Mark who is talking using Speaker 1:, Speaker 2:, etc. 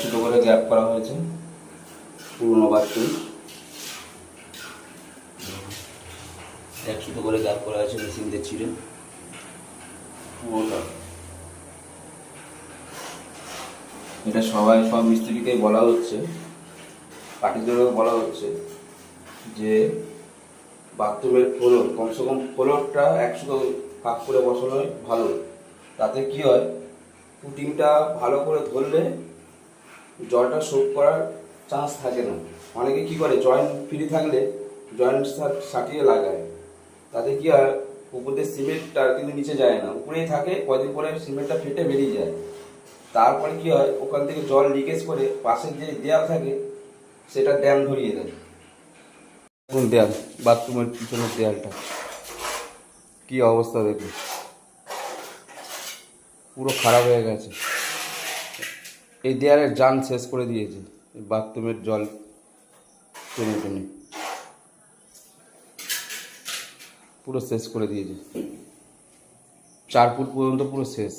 Speaker 1: 100 করে গ্যাপ করা হয়েছে পুরনো বাথরুম। 100 করে গ্যাপ করা হয়েছে মেশিন দিয়ে ছিঁড়ে ওটা। এটা সব মিস্ত্রিকে বলা হচ্ছে, পার্টিদেরও বলা হচ্ছে যে বাথরুমের ফ্লোর কমসে কম ফ্লোরটা 100 ভাগ করে বসানো ভালো। তাতে কি হয়, পুটিংটা ভালো করে ধরলে জলটা সোক করার চান্স থাকে না। অনেকে কি করে জয়েন্ট ফ্রি থাকলে জয়েন্ট সাটিয়ে লাগায়, তাতে কি হয় উপর দিয়ে সিমেন্টটা কিন্তু নিচে যায় না, উপরেই থাকে, কয়দিন পরে সিমেন্টটা ফেটে বেরিয়ে যায়। তারপরে কি হয় ওখান থেকে জল লিকেজ করে পাশের যে দেয়াল থাকে সেটা ড্যাম ধরিয়ে দেয়। কোন দেয়াল? বাথরুমের পিছনের দেয়ালটা কি অবস্থা দেখুন, পুরো খারাপ হয়ে গেছে। এই দেয়ালের জান শেষ করে দিয়েছে বাথরুমের জল টেনে টেনে, পুরো শেষ করে দিয়েছে। 4 ফুট পর্যন্ত পুরো শেষ।